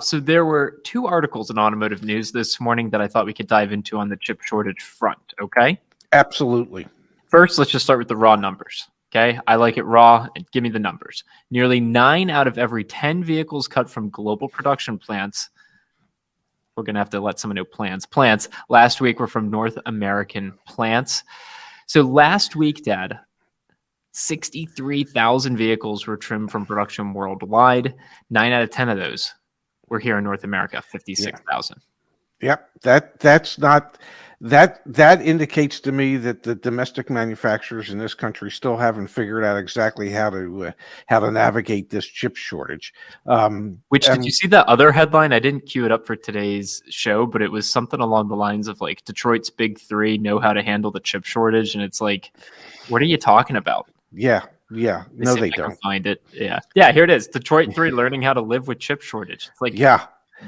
So there were two articles in automotive news this morning that I thought we could dive into on the chip shortage front, okay? Absolutely. First, let's just start with the raw numbers, okay? I like it raw. Give me the numbers. Nearly 9 out of every 10 vehicles cut from global production plants, we're going to have to let someone know plants, last week were from North American plants. So last week, Dad, 63,000 vehicles were trimmed from production worldwide. 9 out of 10 of those were here in North America, 56,000. Yep, that indicates to me that the domestic manufacturers in this country still haven't figured out exactly how to navigate this chip shortage. Did you see that other headline? I didn't queue it up for today's show, but it was something along the lines of like Detroit's big three know how to handle the chip shortage, and it's like, what are you talking about? Yeah. No, they don't find it. Yeah. Here it is. Detroit 3 learning how to live with chip shortage. It's like,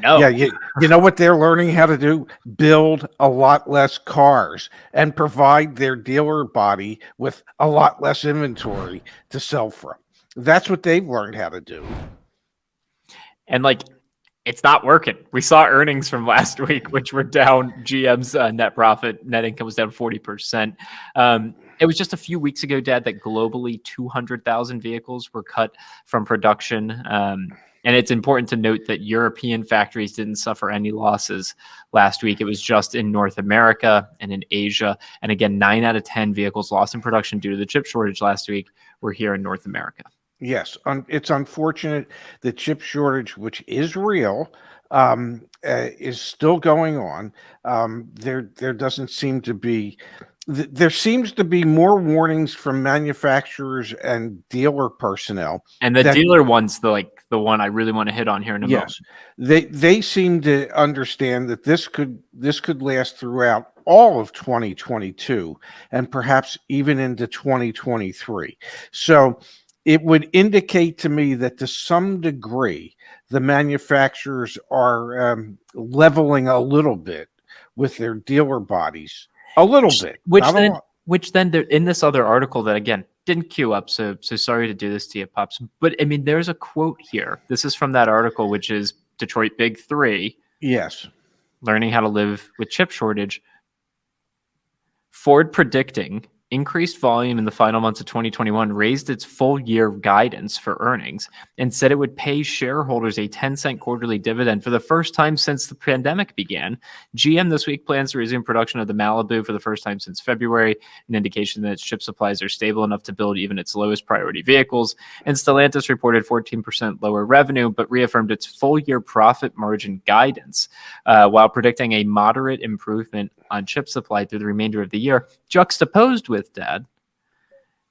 no. Yeah, you know what they're learning how to do? Build a lot less cars and provide their dealer body with a lot less inventory to sell from. That's what they've learned how to do. And like, it's not working. We saw earnings from last week, which were down. GM's net income was down 40%. It was just a few weeks ago, Dad, that globally 200,000 vehicles were cut from production. And it's important to note that European factories didn't suffer any losses last week. It was just in North America and in Asia. And again, 9 out of 10 vehicles lost in production due to the chip shortage last week were here in North America. Yes, it's unfortunate the chip shortage, which is real, is still going on. There doesn't seem to be. There seems to be more warnings from manufacturers and dealer personnel. And the dealer one's the one I really want to hit on here in a moment. They seem to understand that this could last throughout all of 2022 and perhaps even into 2023. So it would indicate to me that to some degree the manufacturers are leveling a little bit with their dealer bodies. A little bit. Which then in this other article that, again, didn't queue up, so sorry to do this to you, Pops. But, I mean, there's a quote here. This is from that article, which is Detroit Big 3. Yes. Learning how to live with chip shortage. Ford predicting increased volume in the final months of 2021 raised its full-year guidance for earnings and said it would pay shareholders a 10-cent quarterly dividend for the first time since the pandemic began. GM this week plans to resume production of the Malibu for the first time since February, an indication that its chip supplies are stable enough to build even its lowest priority vehicles. And Stellantis reported 14% lower revenue, but reaffirmed its full-year profit margin guidance, while predicting a moderate improvement on chip supply through the remainder of the year. Juxtaposed with, Dad,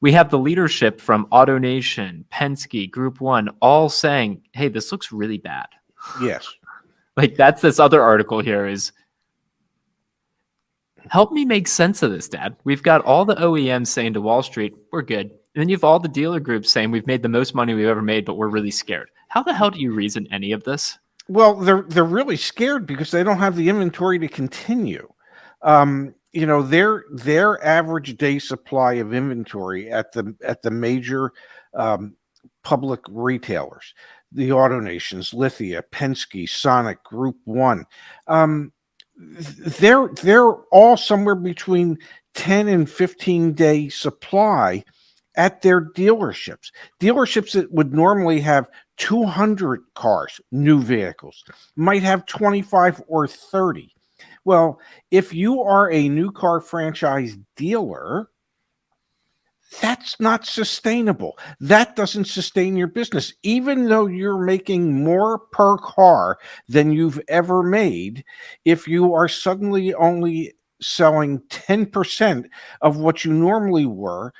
we have the leadership from AutoNation, Penske, Group 1, all saying, hey, this looks really bad. Yes. Like, that's this other article here is, help me make sense of this, Dad. We've got all the OEMs saying to Wall Street, we're good. And then you have all the dealer groups saying we've made the most money we've ever made, but we're really scared. How the hell do you reason any of this? Well, they're really scared because they don't have the inventory to continue. Their average day supply of inventory at the major public retailers, the AutoNations, Lithia, Penske, Sonic, Group 1, they're all somewhere between 10 and 15 day supply at their dealerships. Dealerships that would normally have 200 cars, new vehicles, might have 25 or 30. Well, if you are a new car franchise dealer, that's not sustainable. That doesn't sustain your business. Even though you're making more per car than you've ever made, if you are suddenly only selling 10% of what you normally were,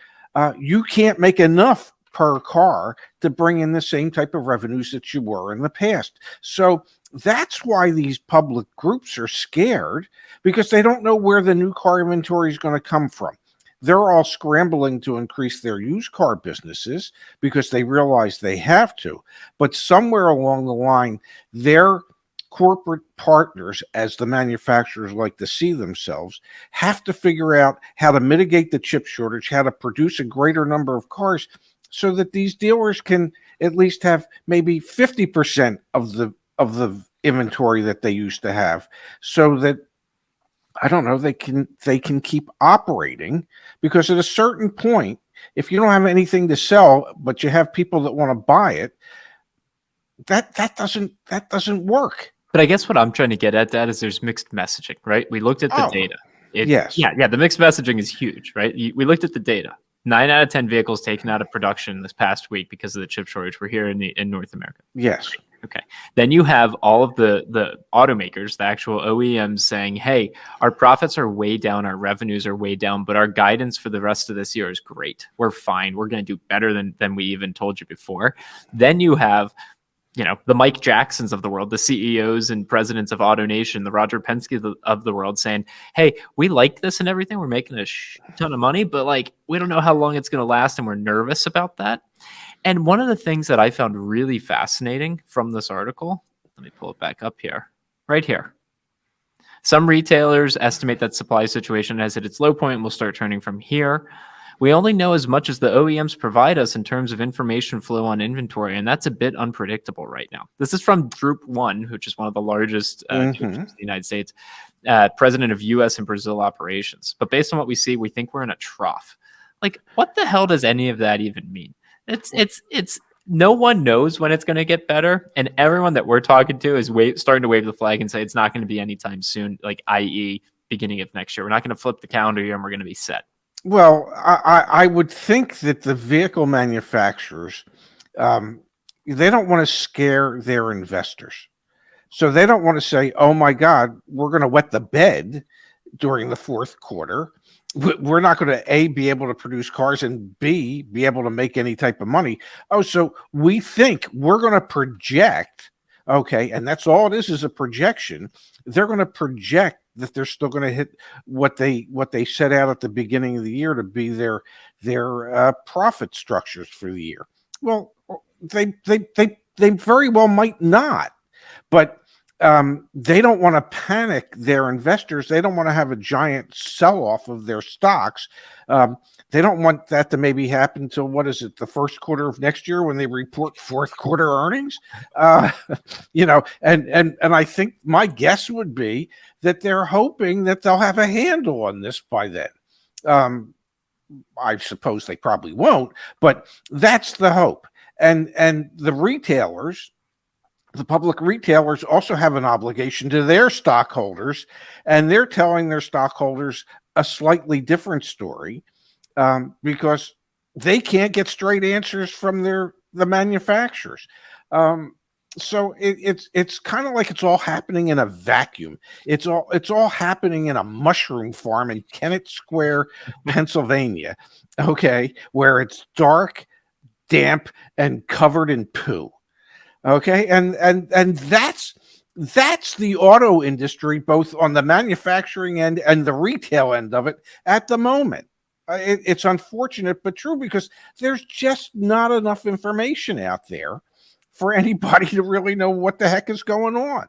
you can't make enough per car to bring in the same type of revenues that you were in the past. So that's why these public groups are scared, because they don't know where the new car inventory is going to come from. They're all scrambling to increase their used car businesses because they realize they have to. But somewhere along the line, their corporate partners, as the manufacturers like to see themselves, have to figure out how to mitigate the chip shortage, how to produce a greater number of cars so that these dealers can at least have maybe 50% of the inventory that they used to have, so that, I don't know, they can keep operating. Because at a certain point, if you don't have anything to sell but you have people that want to buy it, that doesn't work. But I guess what I'm trying to get at that is there's mixed messaging, right? We looked at the Oh, data. It yes, yeah, the mixed messaging is huge, right? We looked at the data. 9 out of 10 vehicles taken out of production this past week because of the chip shortage were here in North America. yes. Okay. Then you have all of the automakers, the actual OEMs saying, hey, our profits are way down, our revenues are way down, but our guidance for the rest of this year is great. We're fine. We're going to do better than we even told you before. Then you have, the Mike Jacksons of the world, the CEOs and presidents of AutoNation, the Roger Penske of the world saying, hey, we like this and everything. We're making a ton of money, but like, we don't know how long it's going to last. And we're nervous about that. And one of the things that I found really fascinating from this article, let me pull it back up here, right here. Some retailers estimate that supply situation has hit its low point and will start turning from here. We only know as much as the OEMs provide us in terms of information flow on inventory, and that's a bit unpredictable right now. This is from Group 1, which is one of the largest dealerships in the United States, president of U.S. and Brazil operations. But based on what we see, we think we're in a trough. Like, what the hell does any of that even mean? It's no one knows when it's going to get better, and everyone that we're talking to is starting to wave the flag and say it's not going to be anytime soon, like i.e. beginning of next year. We're not going to flip the calendar year and we're going to be set. Well, I would think that the vehicle manufacturers, they don't want to scare their investors. So they don't want to say, oh my God, we're going to wet the bed during the fourth quarter. We're not going to, A, be able to produce cars, and B, be able to make any type of money. Oh, so we think we're going to project, okay, and that's all it is a projection. They're going to project that they're still going to hit what they set out at the beginning of the year to be their profit structures for the year. Well, they very well might not, but they don't want to panic their investors. They don't want to have a giant sell-off of their stocks. They don't want that to maybe happen until, what is it, the first quarter of next year when they report fourth quarter earnings. And I think my guess would be that they're hoping that they'll have a handle on this by then. I suppose they probably won't, but that's the hope. And the retailers, the public retailers, also have an obligation to their stockholders, and they're telling their stockholders a slightly different story, because they can't get straight answers from the manufacturers. So it's kind of like it's all happening in a vacuum. It's all happening in a mushroom farm in Kennett Square, Pennsylvania, okay, where it's dark, damp, and covered in poo. Okay, and that's the auto industry, both on the manufacturing end and the retail end of it at the moment. It's unfortunate but true, because there's just not enough information out there for anybody to really know what the heck is going on.